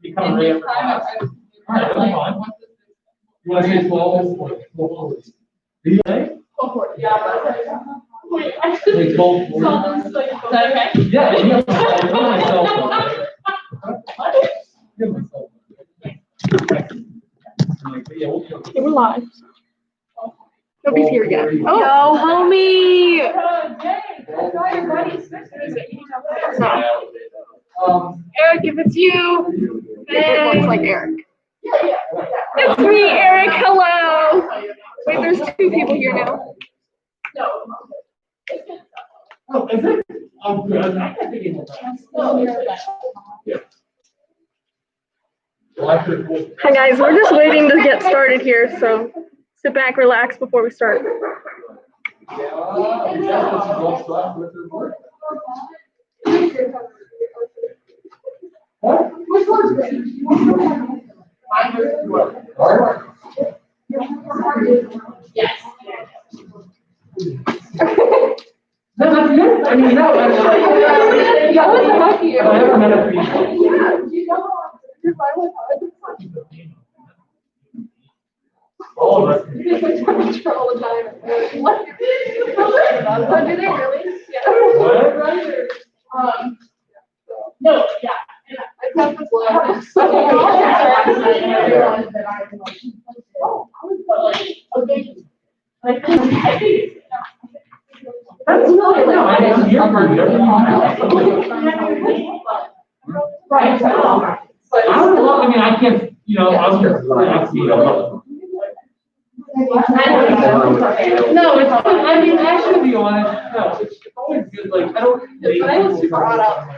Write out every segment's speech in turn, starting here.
Become rare for class. All right, that's fine. You want to say 12? Do you say? Wait, Like 12? okay? Yeah, you have myself. Give myself. Okay, we're live. Nobody's here yet. Oh, yo, homie! Eric, if it's you, it looks like Eric. It's me, Eric. Hello. Wait, there's two people here now. Oh, is it? Oh, good. I can't think of it. Hi guys, we're just waiting to get started here, so sit back, relax before we start. Yes. No, that's good. I mean, no, I never met a all of us. All the time. What? Oh, do they really? Yeah. What? No, yeah. I thought this was That's really no, I'm here for you. Right. I don't know, I mean, I can't, you know, I was just, no, it's, I mean, actually, to be honest, no, it's always good, like, I don't. I was super hot up.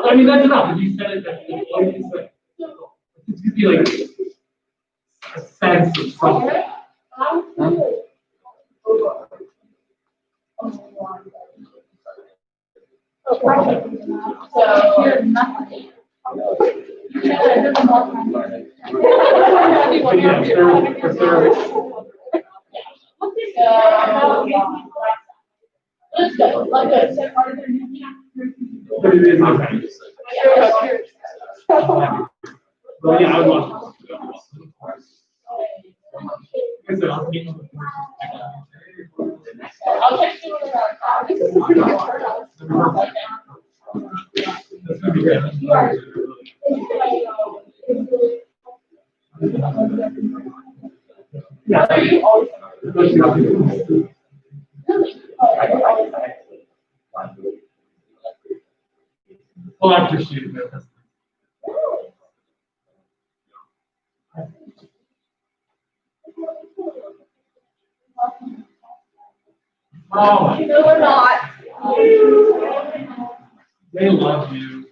I mean, that's enough, if you said it, it's like, it's gonna be like a sense of something. Let's go. Let's go. Well, yeah, I would love to. I'll text you when we're out. This is a pretty good turnout. That's gonna be great. Yeah. Well, after shooting it. Oh, No, we're not. they love you.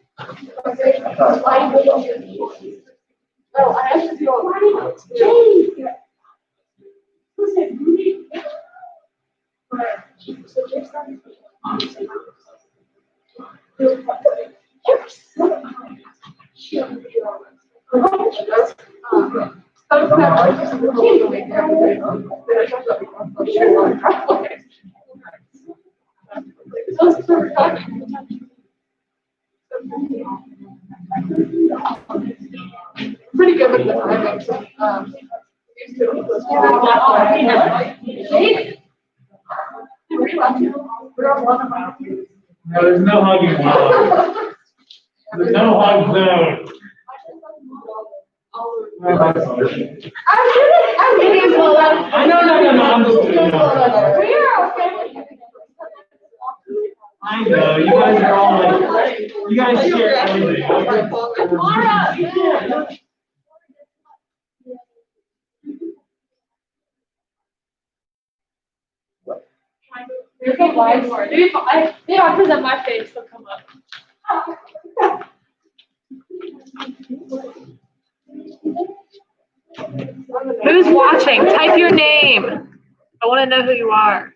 Oh, I have to do James. Pretty good with the timing. No, there's no hugging zone. There's no hug zone. I No, I'm just kidding. I know, you guys are all like, you guys share everything. There's a live board. Maybe if I present my face, they'll come up. Who's watching? Type your name. I want to know who you are.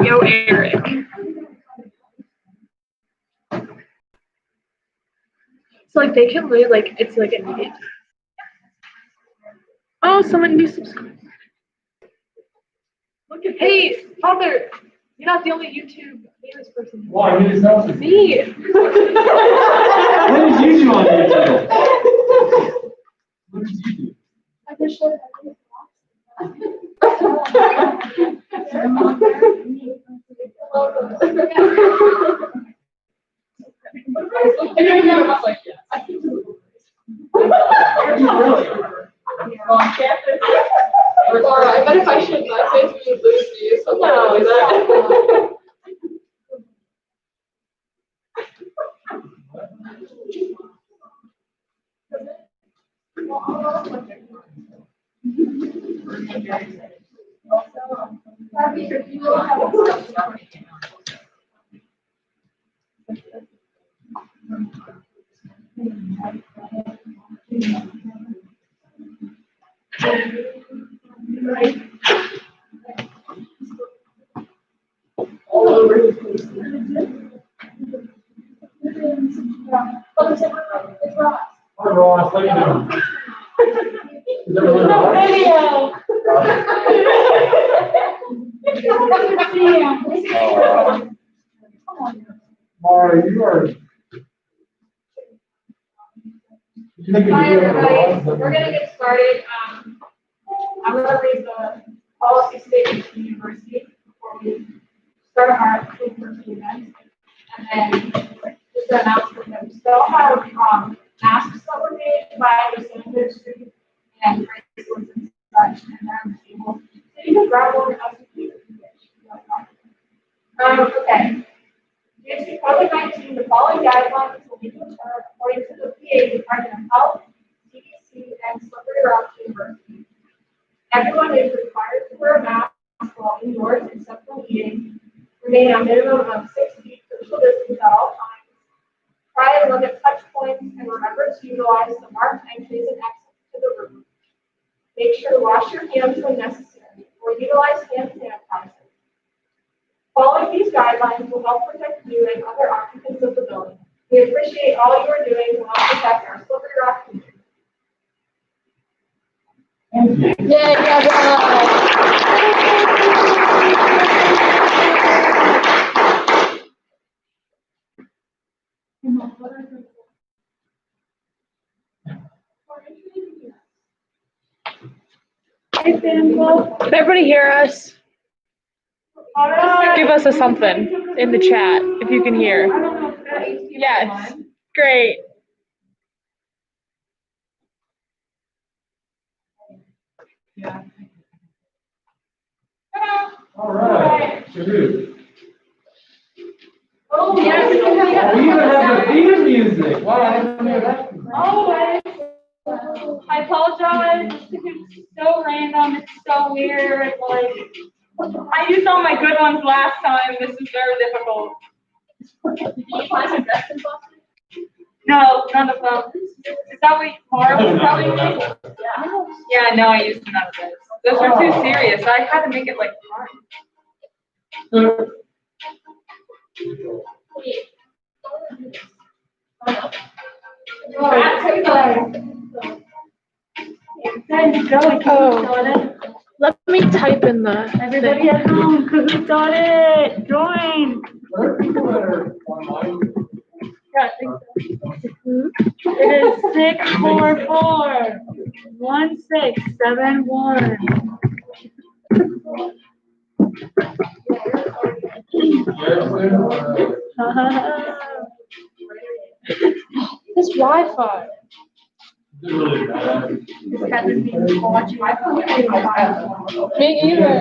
Yo, Eric. So like they can really like it's like immediate. Oh, someone new subscribed. Look at hey, Father, you're not the only YouTube famous person. Why? Who is that? Me. What did you do on YouTube? What did you do? I just showed Laura, I bet if I should my face, we would lose you. So no, like that. All over his face. Hi, Ross. How you doing? Is everyone all right? Mara, you are. Hi, everybody. We're gonna get started. I'm gonna read the policy statement for the university before we start our in-person event. And then just an announcement that we still have masks that were made by the senators and bracelets and such, and they're on the table. So you can grab one as you wish. Okay. Due to COVID-19, the following guidelines will be determined according to the PA Department of Health, CDC, and Slippery Rock University. Everyone is required to wear a mask while indoors except when eating. Remain a minimum of 6 feet social distance at all times. Try and limit touch points and remember to utilize the marked entries and exits to the room. Make sure to wash your hands when necessary or utilize hand sanitizer. Following these guidelines will help protect you and other occupants of the building. We appreciate all you are doing to help protect our Slippery Rock community. Yay, Can everybody hear us? Give us a something in the chat if you can hear. Yes, great. All right. Shadu. Oh, yes. We even have the theme music. Wow, I didn't know that. Oh, I apologize. It's so random. It's so weird. Like, I used all my good ones last time. This is very difficult. Did you find some Dustin boxes? No, none of them. Is that what Mara was telling me? Yeah, no, I used none of those. Those are too serious. I had to make it like fun. Let me type in the Everybody at home, who got it? Join. Yeah, I think so. It is 644 1671. This Wi-Fi. Me either.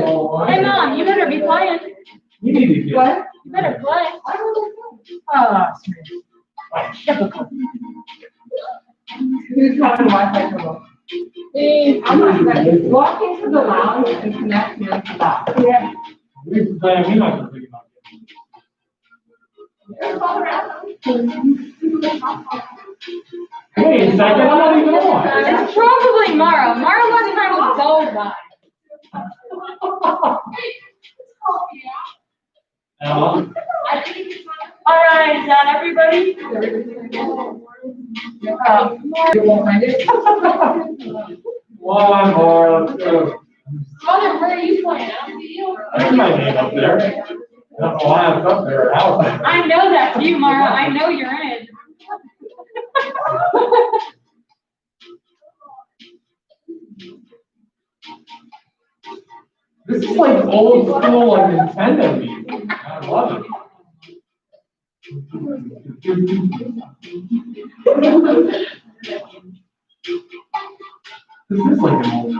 Hey Mom, you better be playing. You need to get. What? You better play. Oh, typical. Who's having Wi-Fi trouble? I'm not ready. Walk into the lounge and connect here to that. Yeah. We're not gonna think about Hey, is that I'm not even on? It's probably Mara. Mara last time was so bad. All right, is that everybody? You won't find it? One more, let's go. Mother, where are you playing? I don't see you. There's my name up there. I don't know why it's up there. How? I know that's you, Mara. I know you're in. This is like old school like Nintendo music. I love it. This is like an old.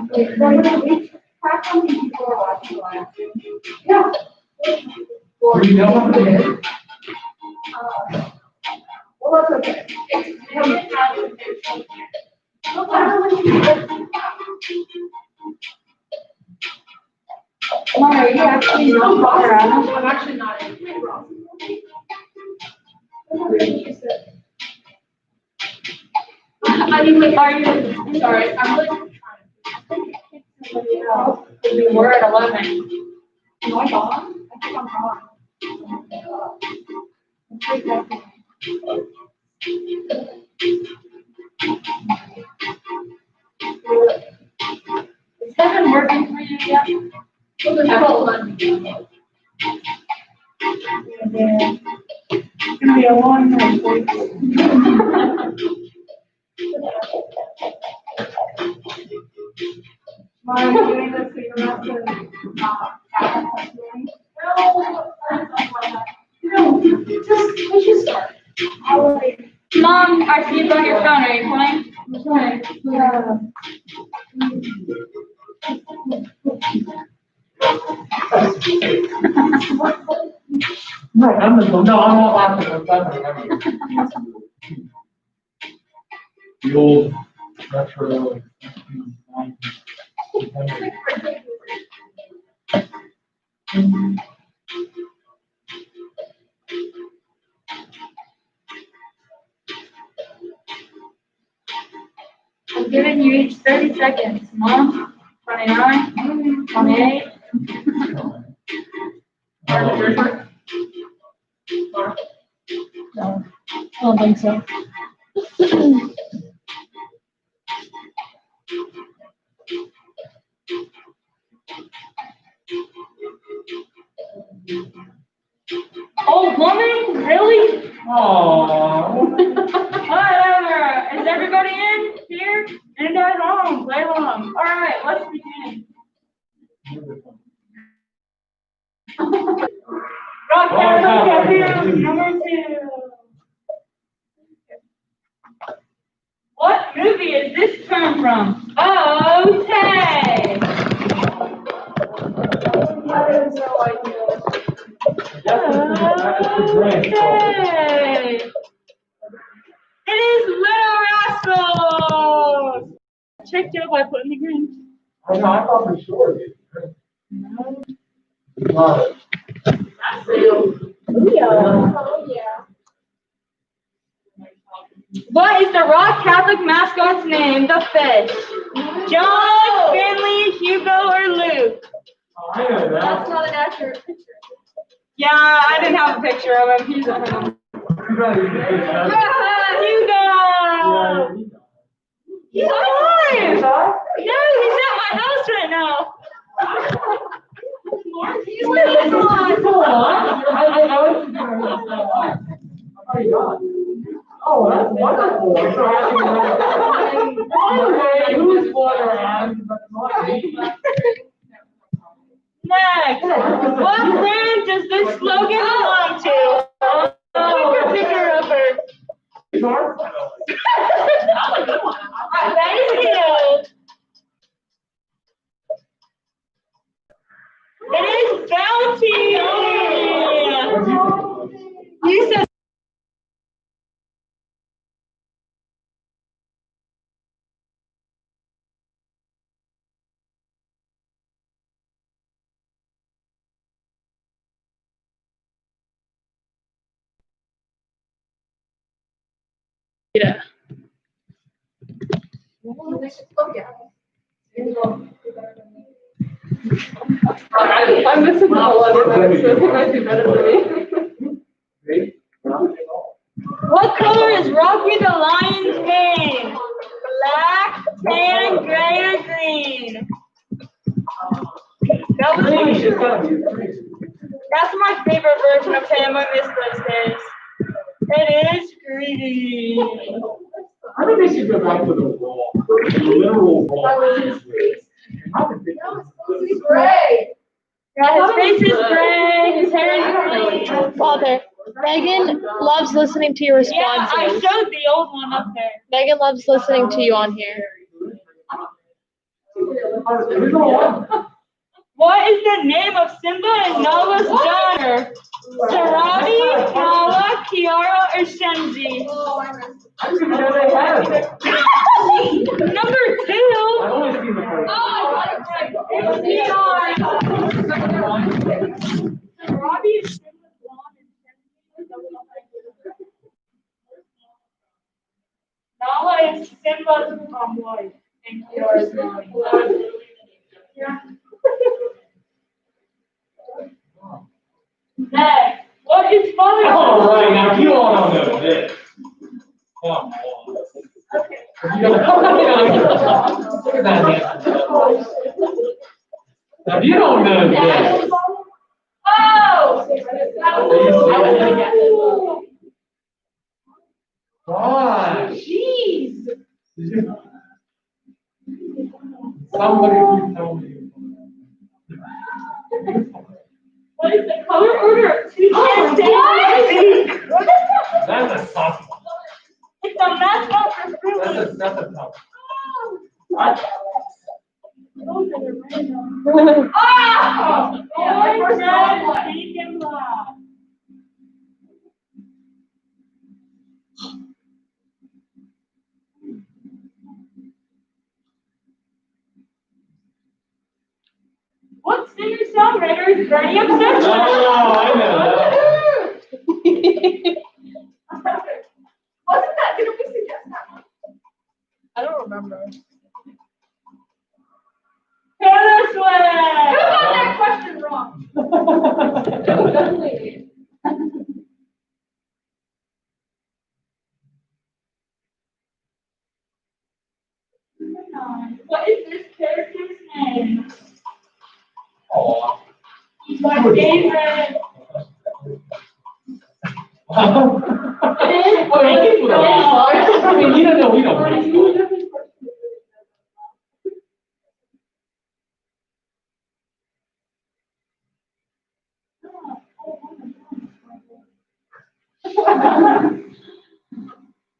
How come people are watching live? Yeah. Do you know what it is? Well, that's okay. Mara, you actually not bother. I'm actually not in. I mean, like, are you, sorry, I'm like trying to pick somebody else. We were at 11. Am I gone? I think I'm gone. Is Kevin working for you yet? Hold on. It's gonna be a long night for you. Mara, you doing this so you're not to, have testimony? No, just, let's just start. I'll wait. Mom, I see you on your phone. Are you playing? I'm trying. Yeah. No, I'm not laughing. I'm laughing. The old retro. I'm giving you each 30 seconds. Mom, 29, 28. No, I don't think so. Old woman? Really? Aww. Whatever. Is everybody in here? And at home. Play along. All right, let's begin. Rock, paper, scissors, number 2. What movie is this term from? Okay. I have no idea. Okay. It is Little Rascals. Checked you out by putting the green. I thought for sure. No. Love it. Oh, yeah. What is the Rock Catholic mascot's name? The fish. John, Finley, Hugo, or Luke? Oh, I know That's that. not an accurate picture. Yeah, I didn't have a picture of him. He's at home. Hugo! He's alive! Yeah, he's at my house right now. He's living on. Oh, that's wonderful. Who's water? Next, what brand does this slogan belong to? Take a picture of her. Thank you. It is Bounty. You said. Yeah. I'm missing the 11 minutes, so I think I do better than me. What color is Rocky the Lion's mane? Black, tan, gray, or green? That was Greenish, my, it's gotta be greenish. that's my favorite version of him on this list. It is greedy. I think they should go back to the wall, the literal wall. Gray. Yeah, his face is gray, his hair is green. Father, Megan loves listening to your Yeah, I responses. showed the old one up there. Megan loves listening to you on here. What is the name of Simba and Nala's daughter? Sarabi, Nala, Kiara, or Shenzi? I didn't even know they had it. Number 2. I've only seen the first. Sarabi is Simba's blonde and Nala is Simba's wife and Kiara's blonde. Yeah. Next, what is father? All right, now you all don't know this. Come on. Okay. Look at that answer. Now you don't know this. Oh! Gosh. Jeez. Somebody please tell me. What is the color order of two cans? That's a tough one. It's a mascot for fruit. That's a tough one. Ah! Orange, red, pink, and black. What singer-songwriter is Bernie obsessed with? Oh, I know that. Wasn't that, didn't we suggest that one? I don't remember. Taylor Who got Swift. that question wrong? What is this character's name? Aw. He's my favorite. I mean, you don't know, we don't know.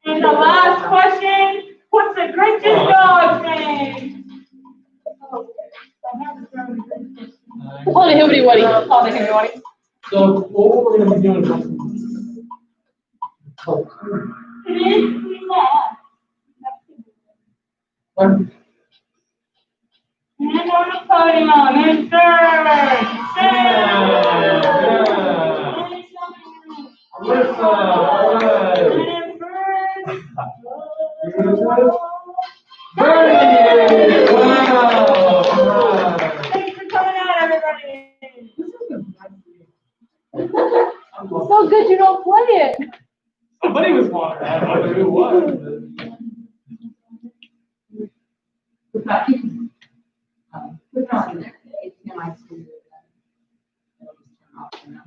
And the last question, what's the Grinch's dog's name? Call it Hooty Woody. So what we're gonna be doing is. It is Queen Matt. And on the podium, Mr. Alyssa, all right. Bernie, wow, all right. Thanks for coming out, everybody. So good you don't play it. Somebody was wondering, I don't know who it was. Put on there, HDMI studio. Turn off, you know.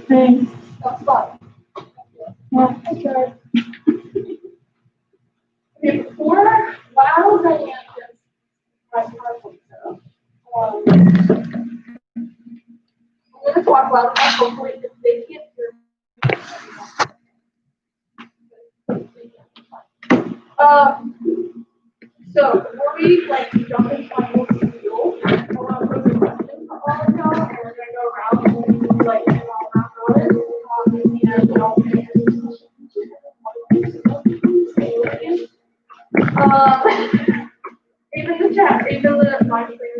Thanks. That's fun. Yeah. Okay. Okay, before, wow, Diane just, I'm gonna talk loud enough, hopefully, if they can't hear me. So, before we, like, jump into my whole spiel, I want to pose a question for all of y'all, and we're gonna go around, and, like, all around it, and y'all can even the chat, even the live stream,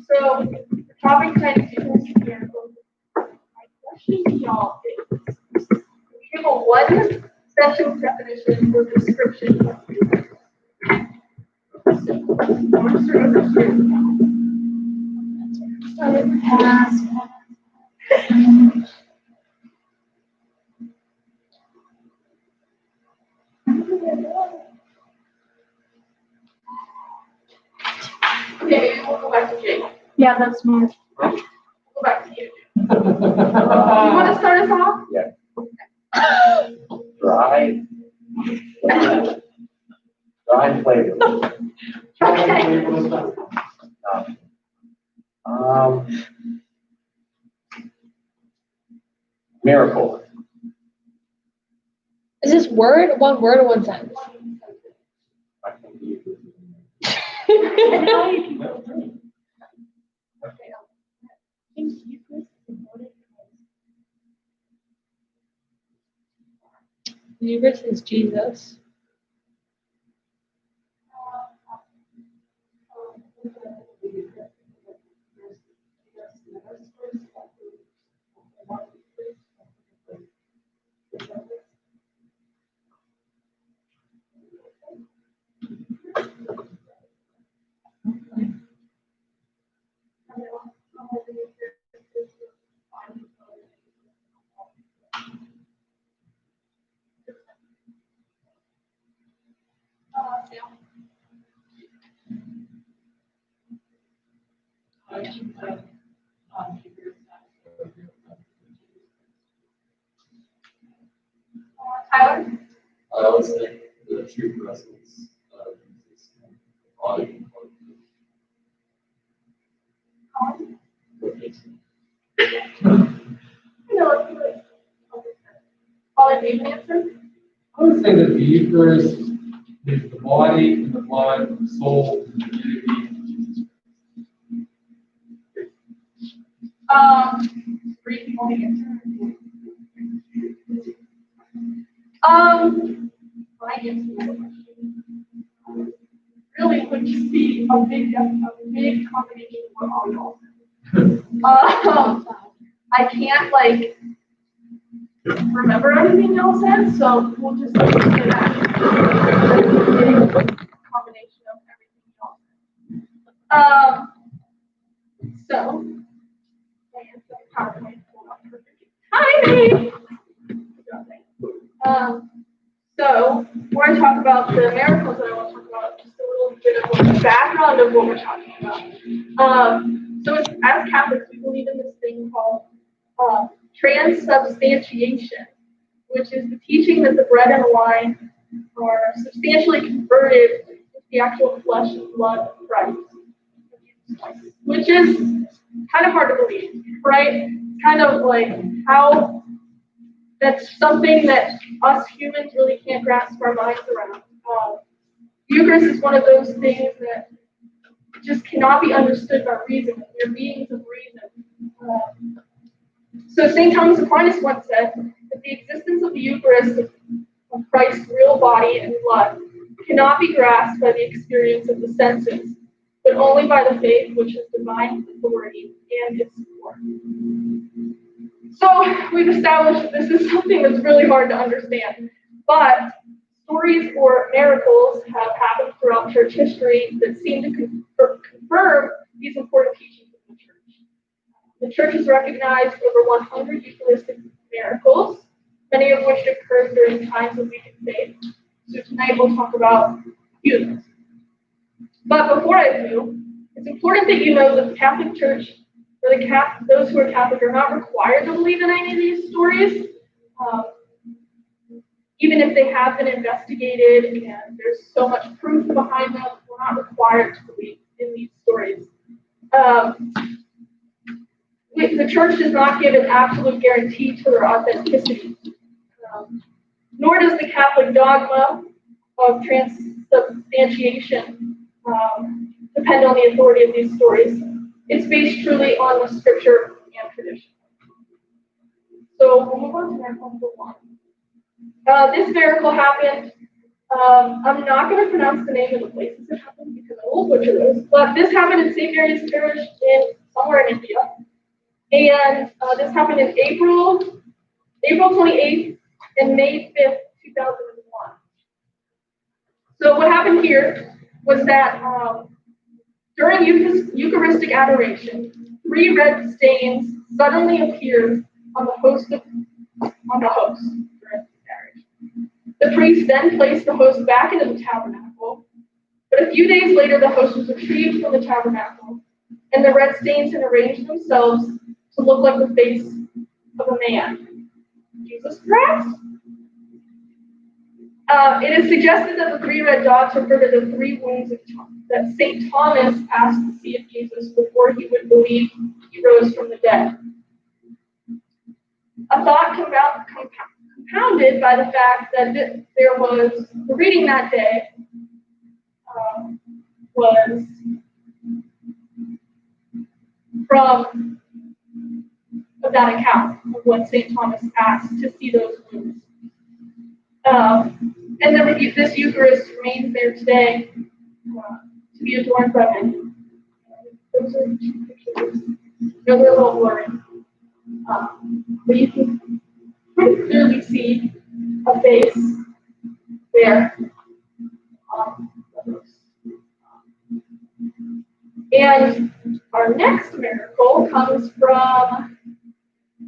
so, the topic tonight is Eucharistic miracles. y'all is. We give a one sentence definition or description of Eucharist. Okay, we'll go back to Jake. Yeah, that's smart. We'll go back to you. You want to start us off? Dry. Dry flavor. Miracle. Is this word, one word, or one sentence? I think you- The Eucharist is Jesus. Tyler? I would say the true presence of Jesus. Body. All in answer? I would say that the Eucharist is the body and the blood, the soul, and the divinity of Jesus Christ. Three people to answer. My answer really would just be a big combination of what all y'all said. I can't remember everything y'all said, so we'll just say that combination of everything y'all said. So my answer PowerPoint pulled up perfectly. Hi. So we're going to talk about the miracles that I want to talk about, just a little bit of the background of what we're talking about. So as Catholics, we believe in this thing called transubstantiation, which is the teaching that the bread and wine are substantially converted into the actual flesh and blood of Christ, which is kind of hard to believe, right? Kind of like how that's something that us humans really can't grasp our minds around. Eucharist is one of those things that just cannot be understood by reason. They're beings of reason. So St. Thomas Aquinas once said that the existence of the Eucharist, of Christ's real body and blood, cannot be grasped by the experience of the senses, but only by the faith which is divine authority and its support. So we've established that this is something that's really hard to understand, but stories or miracles have happened throughout church history that seem to confirm these important teachings of the church. The church has recognized over 100 Eucharistic miracles, many of which occurred during times of weakened faith. So tonight we'll talk about a few of those. But before I do, it's important that you know that the Catholic Church, or those who are Catholic, are not required to believe in any of these stories. Even if they have been investigated and there's so much proof behind them, we're not required to believe in these stories. The church does not give an absolute guarantee to their authenticity, nor does the Catholic dogma of transubstantiation depend on the authority of these stories. It's based truly on the scripture and tradition. So we'll move on to miracle number one. This miracle happened. I'm not going to pronounce the name of the places it happened because I will butcher those. But this happened in St. Mary's Parish somewhere in India. And this happened in April 28th and May 5th, 2001. So what happened here was that during Eucharistic adoration, 3 red stains suddenly appeared on the host during the marriage. The priest then placed the host back into the tabernacle, but a few days later the host was retrieved from the tabernacle, and the red stains had arranged themselves to look like the face of a man. Jesus Christ? It is suggested that the 3 red dots refer to the 3 wounds that St. Thomas asked to see of Jesus before he would believe he rose from the dead. A thought compounded by the fact that there was, the reading that day was from that account of when St. Thomas asked to see those wounds. And then this Eucharist remains there today to be adorned by many. Those are 2 pictures. They're a little blurry. But you can pretty clearly see a face there. And our next miracle comes from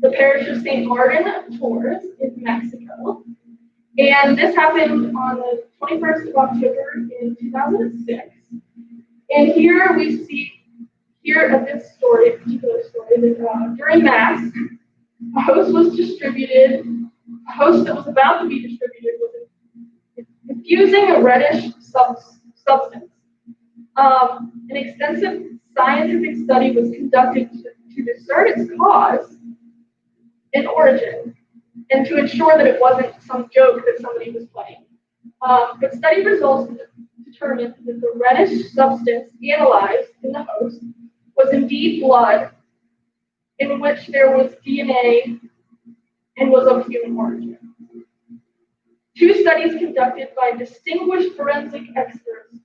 the parish of St. Martin of Tours in Mexico. And this happened on the 21st of October in 2006. And here we see, at this particular story, that during Mass, a host was distributed, a host that was about to be distributed was infusing a reddish substance. An extensive scientific study was conducted to discern its cause and origin, and to ensure that it wasn't some joke that somebody was playing. But study results determined that the reddish substance analyzed in the host was indeed blood, in which there was DNA and was of human origin. 2 studies conducted by distinguished forensic experts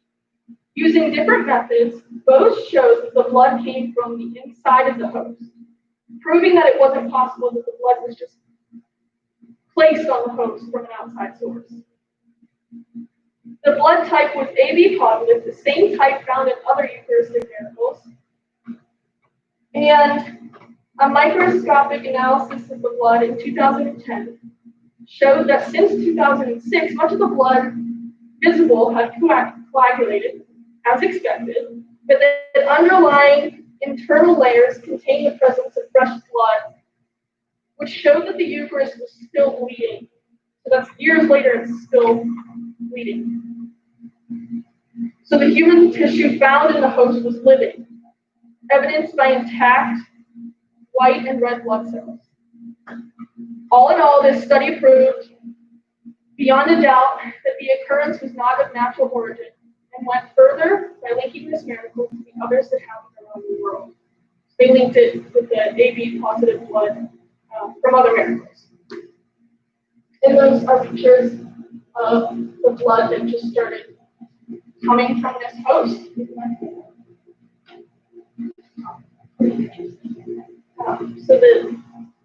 using different methods both showed that the blood came from the inside of the host, proving that it wasn't possible that the blood was just placed on the host from an outside source. The blood type was AB positive, the same type found in other Eucharistic miracles. And a microscopic analysis of the blood in 2010 showed that since 2006, much of the blood visible had coagulated, as expected, but that underlying internal layers contained the presence of fresh blood, which showed that the Eucharist was still bleeding. So that's years later, it's still bleeding. So the human tissue found in the host was living, evidenced by intact white and red blood cells. All in all, this study proved beyond a doubt that the occurrence was not of natural origin, and went further by linking this miracle to the others that happened around the world. They linked it with the AB positive blood from other miracles. And those are pictures of the blood that just started coming from this host. So the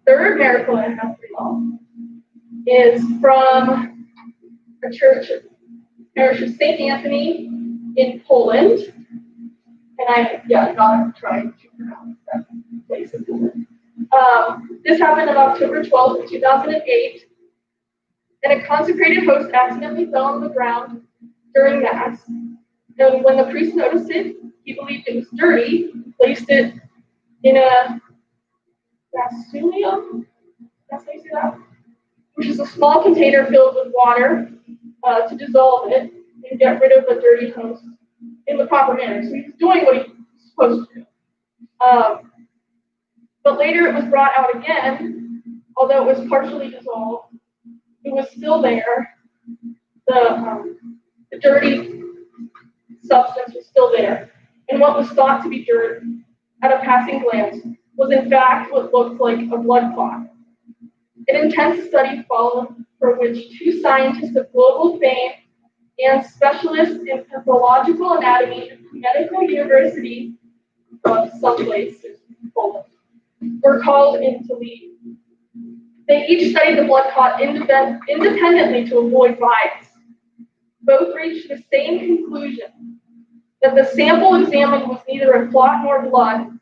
3rd miracle I have for you all is from a parish of St. Anthony in Poland. And not trying to pronounce that place in Poland. This happened on October 12th, 2008. And a consecrated host accidentally fell on the ground during Mass. And when the priest noticed it, he believed it was dirty, and placed it in a basileum, that's how you say that? Which is a small container filled with water to dissolve it and get rid of the dirty host in the proper manner. So he was doing what he was supposed to do. But later it was brought out again, although it was partially dissolved. It was still there. The dirty substance was still there. And what was thought to be dirt at a passing glance was in fact what looked like a blood clot. An intense study followed, for which 2 scientists of global fame and specialists in pathological anatomy at the Medical University of someplace in Poland were called in to lead. They each studied the blood clot independently to avoid bias. Both reached the same conclusion, that the sample examined was neither a clot nor blood.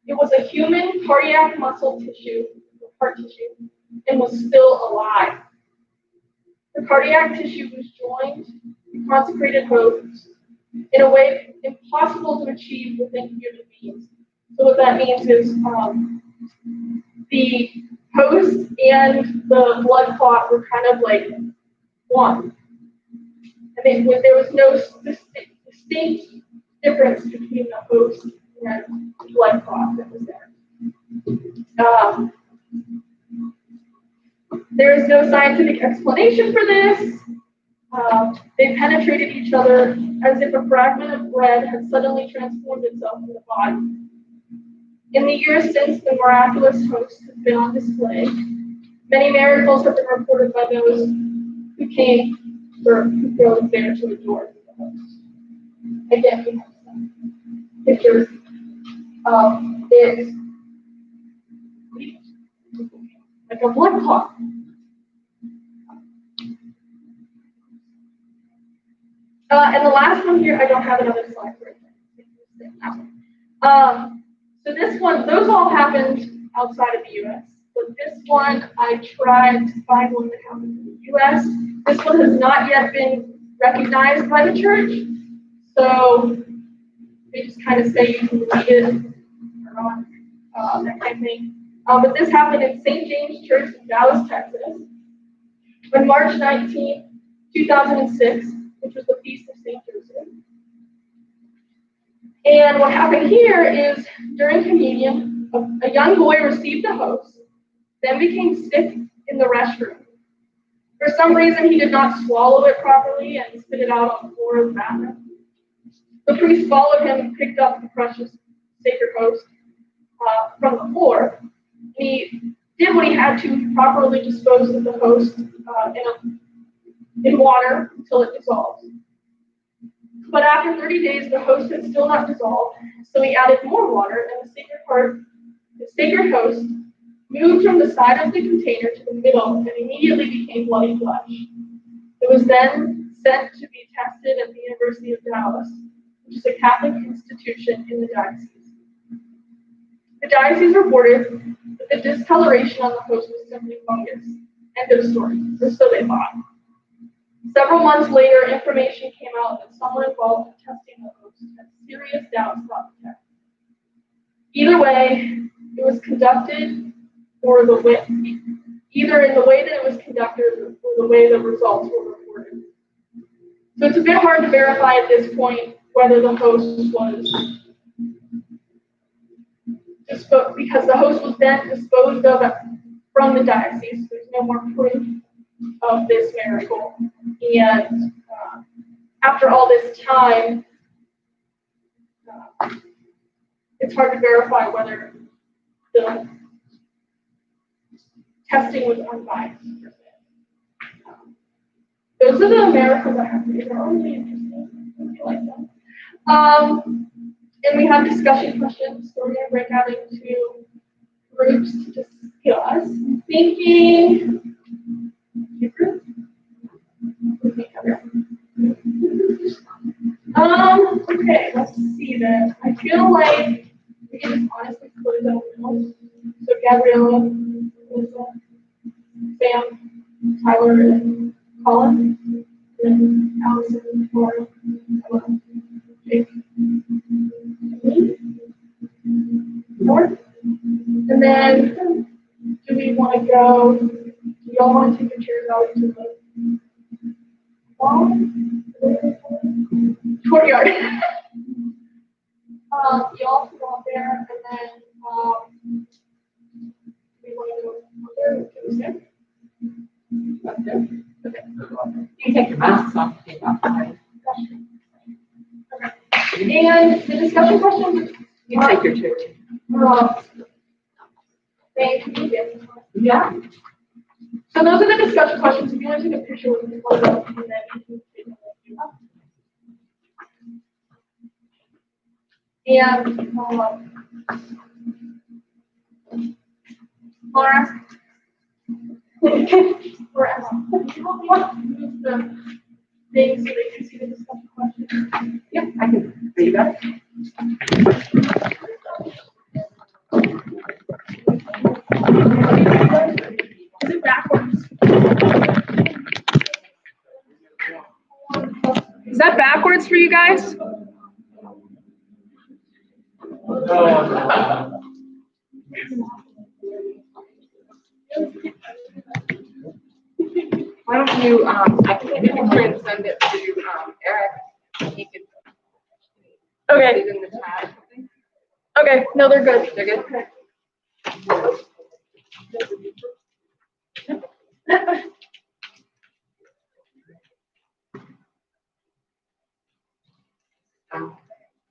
It was a human cardiac muscle tissue, heart tissue, and was still alive. The cardiac tissue was joined to consecrated hosts in a way impossible to achieve within human beings. So what that means is the host and the blood clot were kind of like one. And there was no distinct difference between the host and the blood clot that was there. There is no scientific explanation for this. They penetrated each other as if a fragment of bread had suddenly transformed itself in the body. In the years since the miraculous host has been on display, many miracles have been reported by those who came or who go there to adore the host. Again, we have some pictures of it, like a blood clot. And the last one here, I don't have another slide for it. So this one, those all happened outside of the U.S. But this one, I tried to find one that happened in the U.S. This one has not yet been recognized by the church. So they just kind of say you can believe it or not, that kind of thing. But this happened in St. James Church in Dallas, Texas, on March 19, 2006, which was the Feast of St. Joseph. And what happened here is, during communion, a young boy received the host, then became sick in the restroom. For some reason, he did not swallow it properly and spit it out on the floor of the bathroom. The priest followed him and picked up the precious sacred host from the floor. He did what he had to properly dispose of the host in water until it dissolved. But after 30 days, the host had still not dissolved, so he added more water, and the sacred host moved from the side of the container to the middle and immediately became bloody flesh. It was then sent to be tested at the University of Dallas, which is a Catholic institution in the diocese. The diocese reported that the discoloration on the host was simply fungus. End of story, or so they thought. Several months later, information came out that someone involved in testing the host had serious doubts about the test. Either way, it was conducted, either in the way that it was conducted or the way the results were reported. So it's a bit hard to verify at this point whether the host was because the host was then disposed of from the diocese. There's no more proof of this miracle. And after all this time, it's hard to verify whether the testing was unbiased. Those are the miracles I have for you. They're all really interesting. I like them. And we have discussion questions, so we're going to break out into groups to discuss. Thinking. Okay, let's see then. I feel like we can just honestly split it up. So Gabriella, Melissa, Sam, Tyler, and Colin, and Allison, Laura, Emma, Jake, me, North. And then, do we want to go? Do y'all want to take your chairs out to the courtyard? Y'all can go up there, and then we want to go up there. Up there? Okay. You can take your masks off if you're outside. Okay. And the discussion questions. You can take your chair too. Thank you. Yeah. So those are the discussion questions. If you want to take a picture with the photo, and then you can take them. And Laura? Or Emma, can you help me move the thing so they can see the discussion question? Yeah, I can read that. Is it backwards? Is that backwards for you guys? Why don't you, I can take a picture and send it to, Eric. He could. Okay. Put it in the chat or something. Okay, no, they're good. They're good.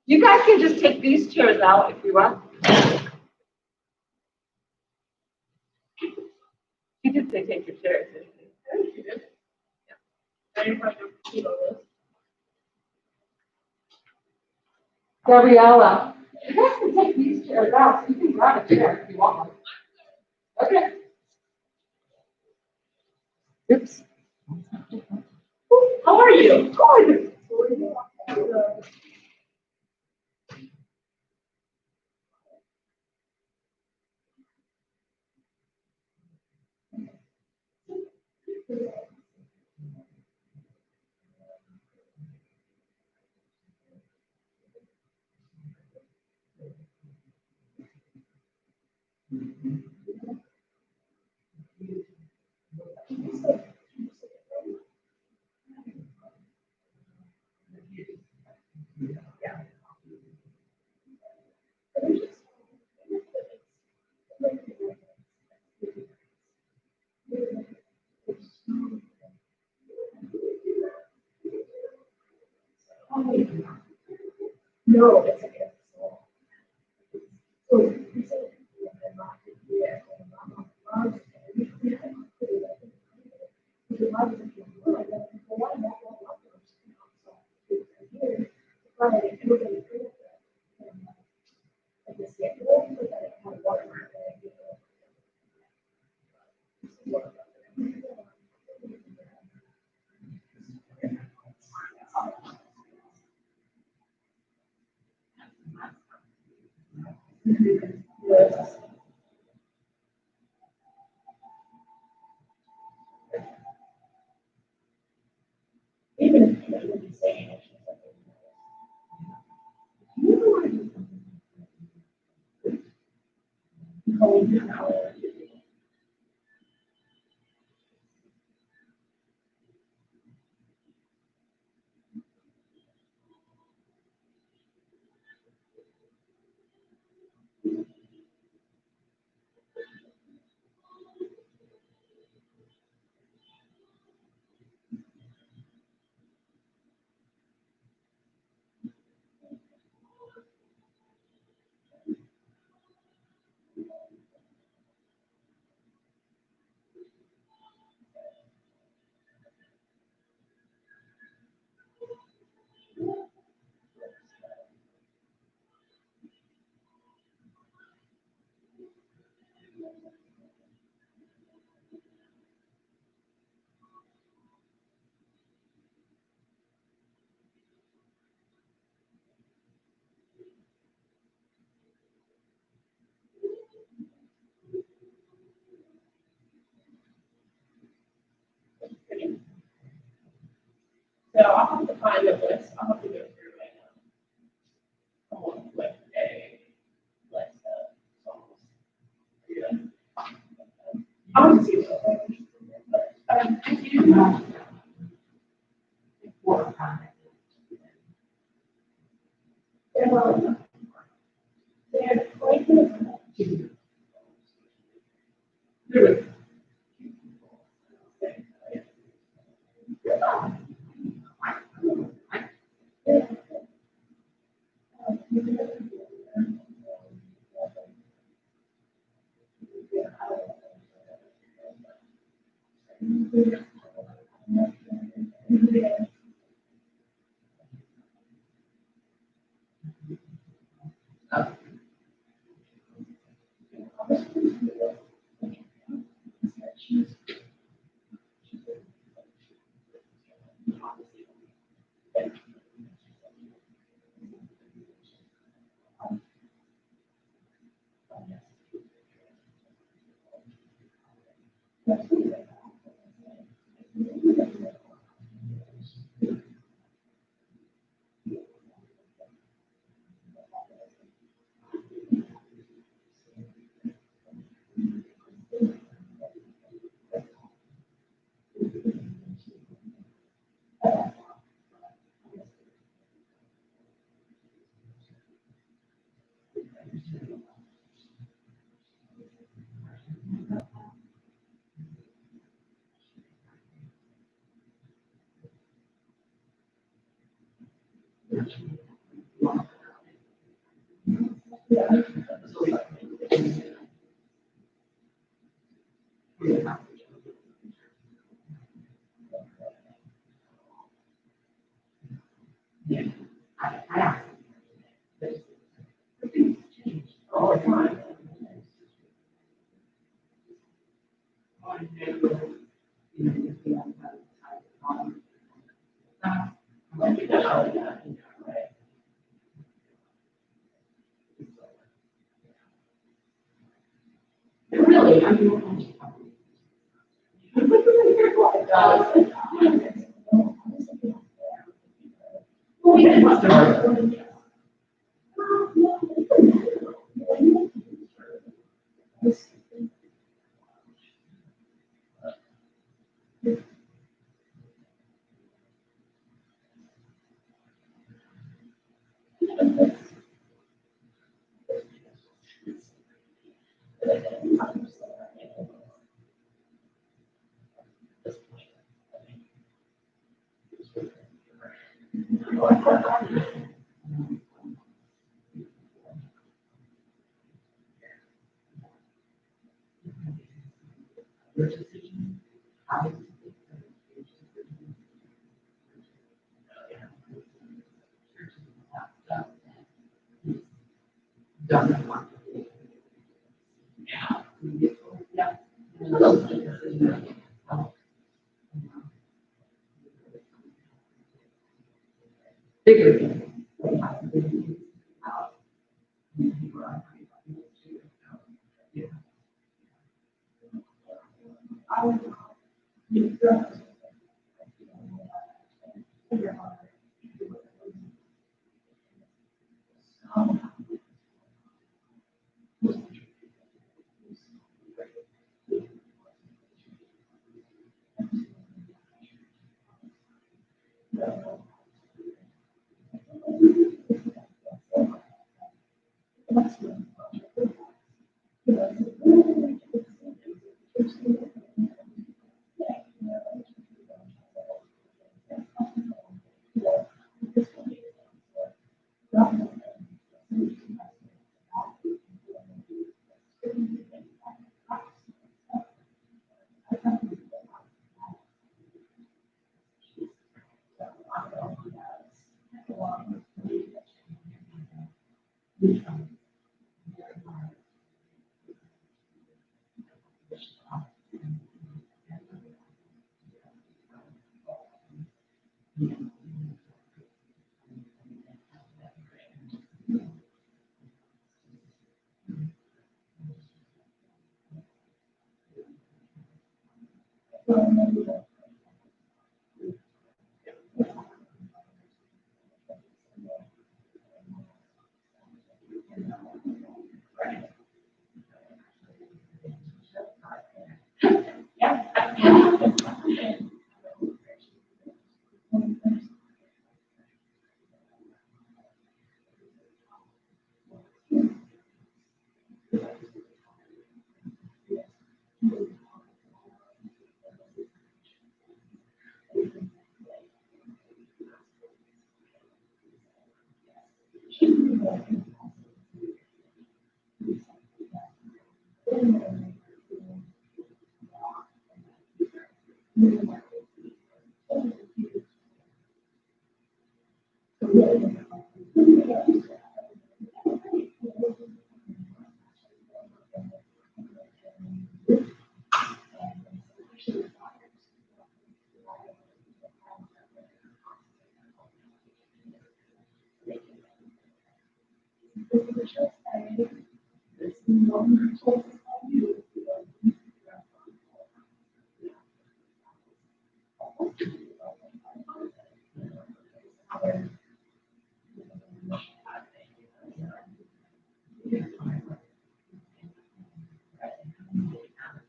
You guys can just take these chairs out if you want. She did say take your chairs. Gabriella, you guys can take these chairs out, so you can grab a chair if you want one. Okay. Oops. How are you? Good. No, it's okay. So I'll have to find the list. I'll have to go through right now. I want like a list of songs. Yeah. I'll just see what if you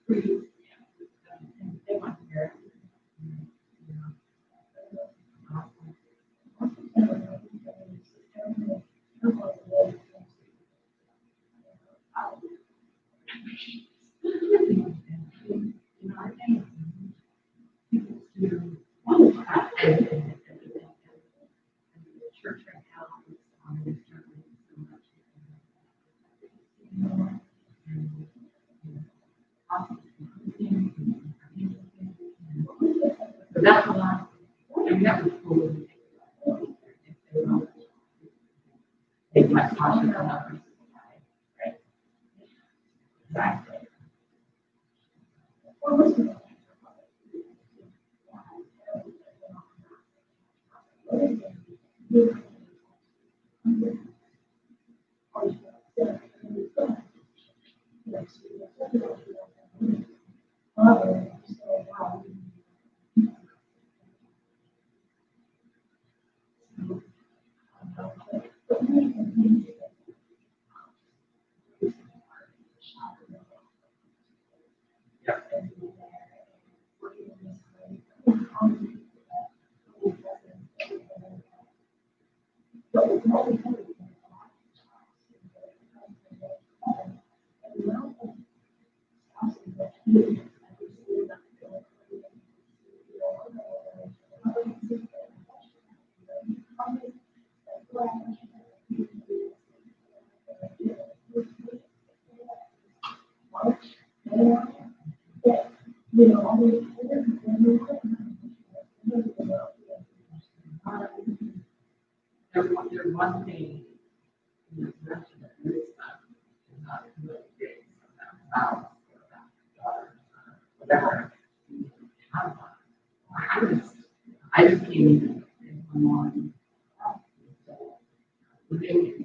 They want to hear. Church right now is struggling so much. So that's a lot. And that was cool. They might caution others. Right. Exactly. There's one thing in this mention that there is not really big about whatever. I just came in on the thing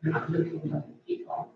not living with other people.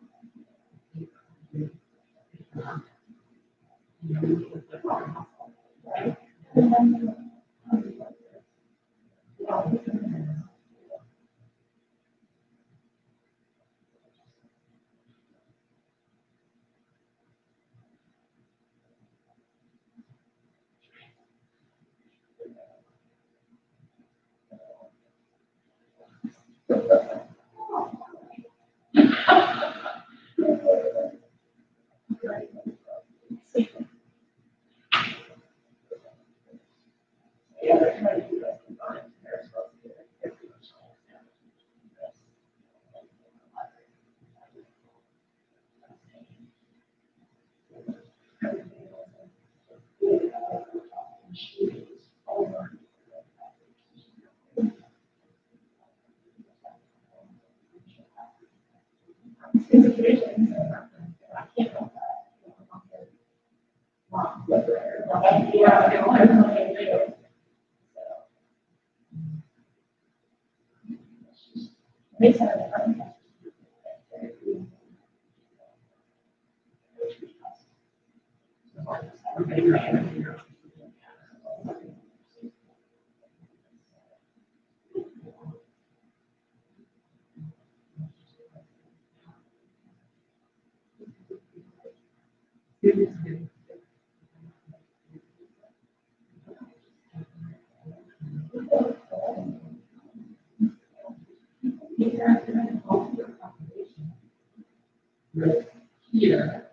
Here.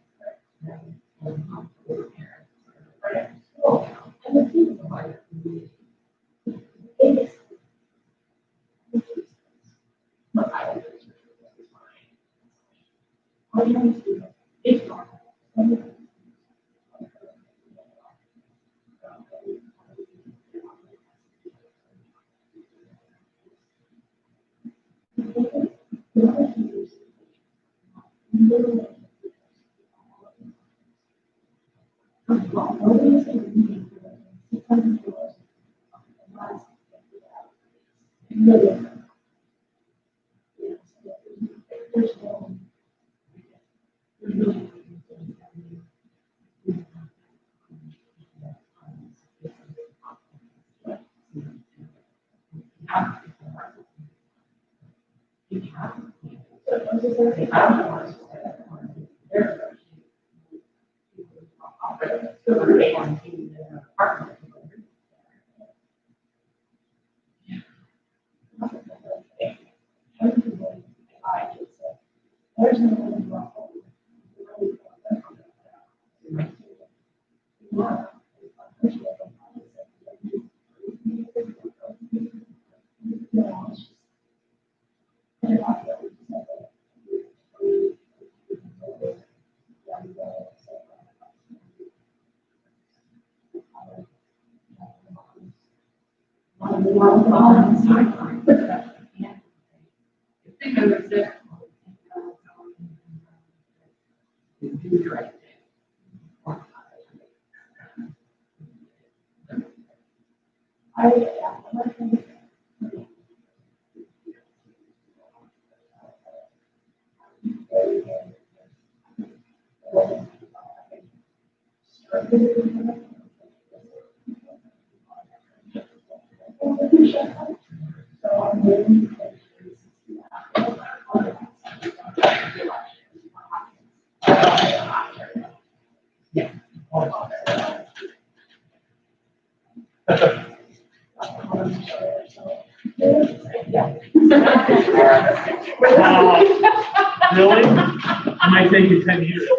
Really? It might take you 10 years.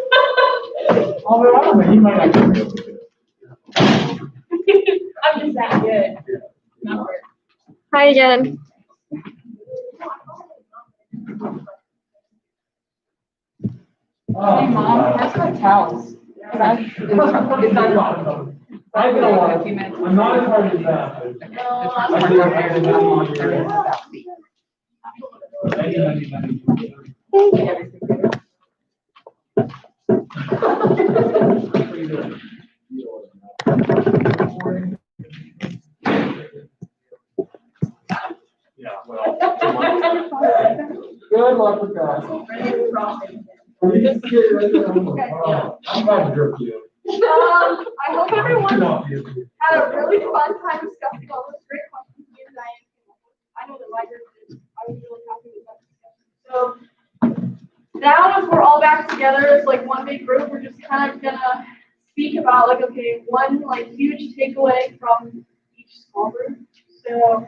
Oh, I don't know, you might not. I'm just that good. Remember. Hi again. Hey, Mom, where's my towels? I'm not as hard as that. Yeah, well. Good luck with that. I'm glad to hear you. I hope everyone Not you. had a really fun time discussing all those great questions you and Diane came up with. I know that my group did. I was really happy with that discussion. So now as we're all back together as like one big group, we're just kind of gonna speak about like, okay, one like huge takeaway from each small group. So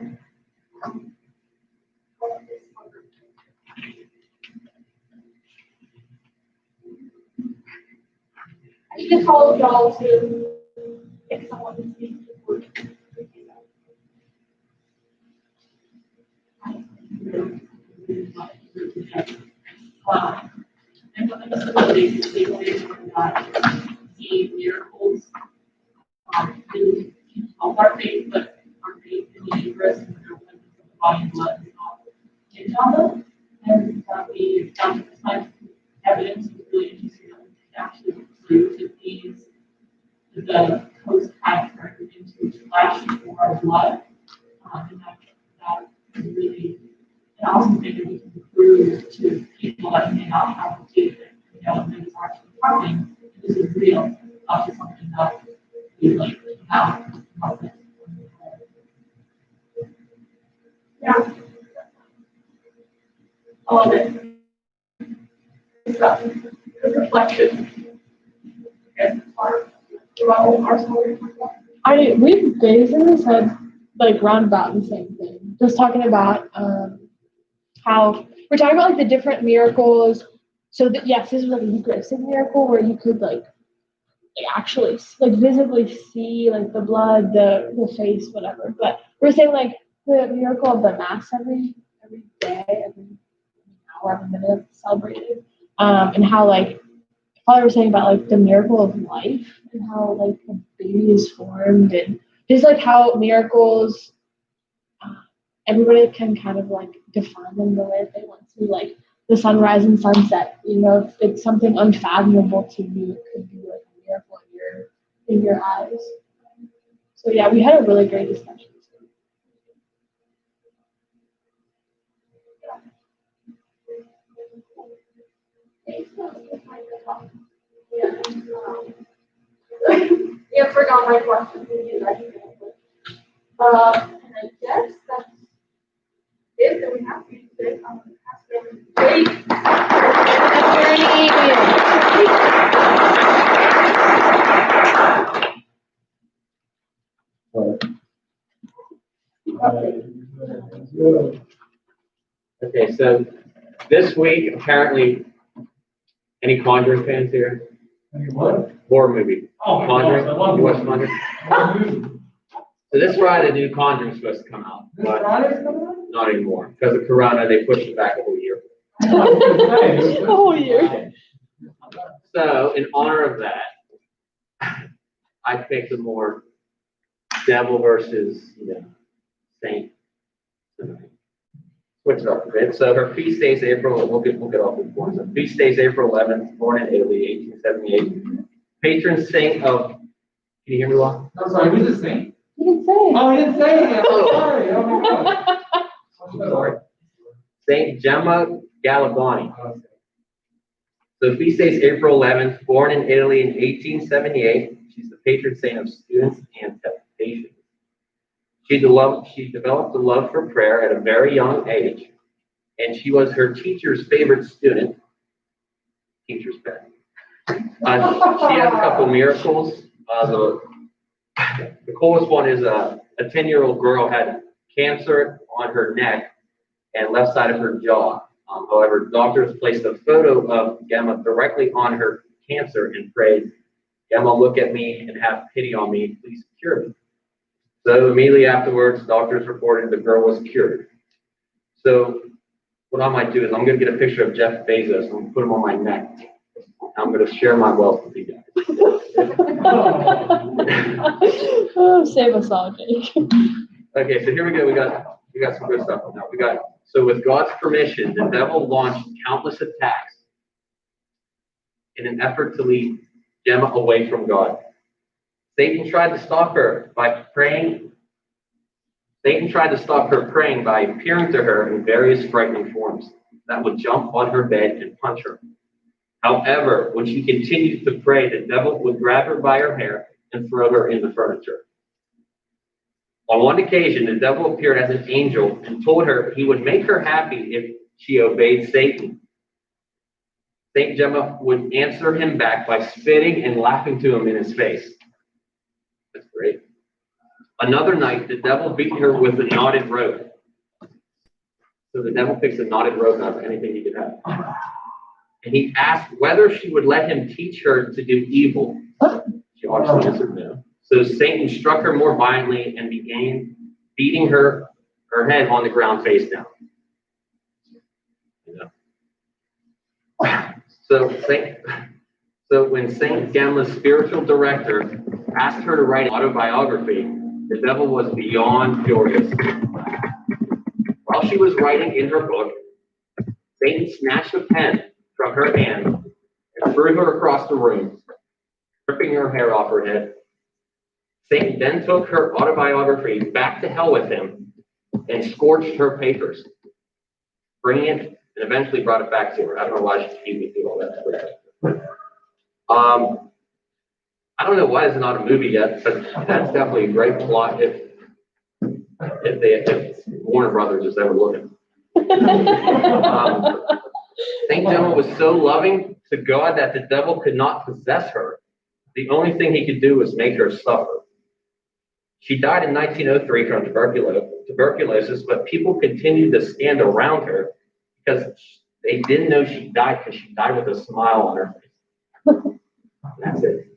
I just call y'all to pick someone to speak to. And one of the big takeaways from that, the miracles, really help our faith, but our faith in the Eucharist and the open of the body and blood is not hinge on them. And we found this kind of evidence was really interesting that we could actually prove that the host had turned into flesh or blood. And that really an awesome thing that we can prove to people that may not have the faith that, if it's actually happening, this is real, not just something that we like have. Yeah. I love it. It's a reflection. Yes, our story. We've basically said like roundabout the same thing. Just talking about how we're talking about like the different miracles. So that yes, this is like a Eucharistic miracle where you could like actually like visibly see like the blood, the face, whatever. But we're saying like the miracle of the mass every day, every hour, every minute celebrated, and how like Father was saying about like the miracle of life and how like a baby is formed and just like how miracles, everybody can kind of like define them the way they want to, like the sunrise and sunset. If it's something unfathomable to you, it could be like a miracle in your eyes. So yeah, we had a really great discussion. You forgot my question. And I guess that's it that we have for you today. I'm going to pass it over to Jake. Okay, so this week, apparently, any Conjuring fans here? Any what? Horror movie. Oh, my Conjuring? gosh, I love You watch movies. Conjuring? So this Friday, the new Conjuring is supposed to come out, This but Friday's coming up? not anymore. Because of Corona, they pushed it back a whole year. Oh, yeah. So, in honor of that, I picked a more devil versus, saint. Switch it up a bit. So her feast days April. We'll get off this point. So feast days April 11th, born in Italy, 1878. Patron saint of. Can you hear me well? I'm sorry, who's this saint? You didn't say. Oh, I didn't say it. I'm sorry. Oh my God. I'm sorry. Saint Gemma Galligani. So feast days April 11th, born in Italy in 1878. She's the patron saint of students and patients. She developed a love for prayer at a very young age, and she was her teacher's favorite student. Teacher's pet. She has a couple miracles. The coolest one is a 10-year-old girl had cancer on her neck and left side of her jaw. However, doctors placed a photo of Gemma directly on her cancer and prayed, "Gemma, look at me and have pity on me. Please cure me." So immediately afterwards, doctors reported the girl was cured. So what I might do is I'm going to get a picture of Jeff Bezos and I'm going to put him on my neck. I'm going to share my wealth with you guys. Oh, save us all, Jake. Okay, so here we go. We got some good stuff now. So with God's permission, the devil launched countless attacks in an effort to lead Gemma away from God. Satan tried to stop her praying by appearing to her in various frightening forms that would jump on her bed and punch her. However, when she continued to pray, the devil would grab her by her hair and throw her in the furniture. On one occasion, the devil appeared as an angel and told her he would make her happy if she obeyed Satan. Saint Gemma would answer him back by spitting and laughing to him in his face. That's great. Another night, the devil beat her with a knotted rope. So the devil picks a knotted rope out of anything he could have. And he asked whether she would let him teach her to do evil. She obviously answered no. So Satan struck her more violently and began beating her head on the ground face down. So when Saint Gemma's spiritual director asked her to write an autobiography, the devil was beyond furious. While she was writing in her book, Satan snatched a pen from her hand and threw her across the room, ripping her hair off her head. Satan then took her autobiography back to hell with him and scorched her papers, bringing it and eventually brought it back to her. I don't know why she keep me through all that. I don't know why it's not a movie yet, but that's definitely a great plot if Warner Brothers is ever looking. Saint Gemma was so loving to God that the devil could not possess her. The only thing he could do was make her suffer. She died in 1903 from tuberculosis, but people continued to stand around her because they didn't know she died because she died with a smile on her face. That's it.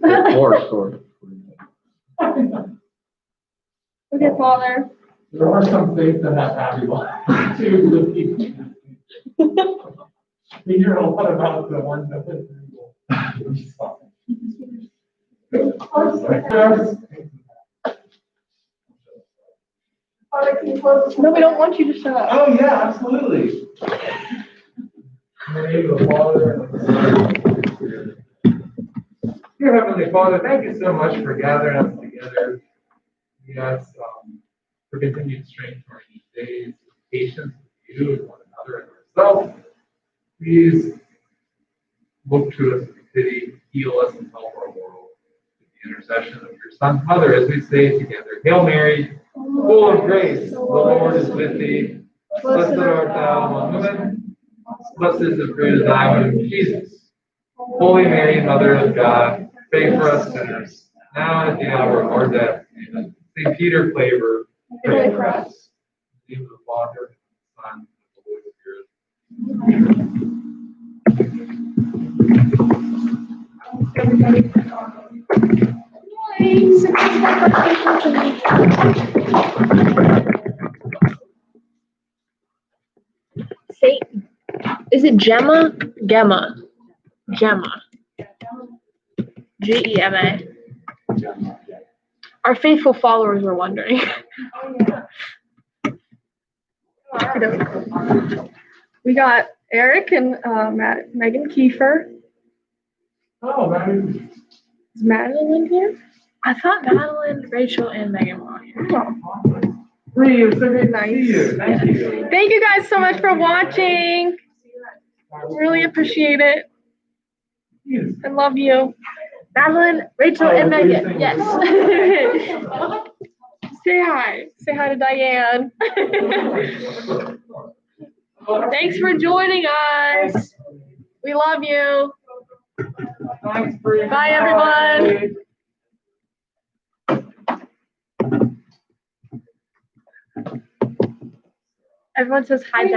Horror story. Okay, Father. There are some things that have happy lives too. We hear a lot about the ones that went through evil. Father, can you close this? No, we don't want you to shut up. Oh, yeah, absolutely. In the name of the Father, and of the Son, and of the Holy Spirit. Dear Heavenly Father, thank you so much for gathering us together. We ask for continued strength during these days, patience with you and one another and ourselves. Please look to us with pity, heal us, and help our world with the intercession of your Son's mother as we say together, Hail Mary, full of grace, the Lord is with thee. Blessed art thou among women. Blessed is the fruit of thy womb, Jesus. Holy Mary, Mother of God, pray for us sinners, now and at the hour of our death. Amen. St. Peter Claver, pray for us. In the name of the Father, Son, and the Holy Saint, is it Gemma? Gemma. Gemma. Gemma. Our faithful followers were wondering. We got Eric and Megan Kiefer. Oh, man. Is Madeline here? I thought Madeline, Rachel, and Megan were on here. Please, so good to Nice. see you. Thank you. Thank you guys so much for watching. Really appreciate it. I love you. Madeline, Rachel, and Megan. Yes. Say hi. Say hi to Diane. Thanks for joining us. We love you. Bye, everyone. Everyone says hi, Dad.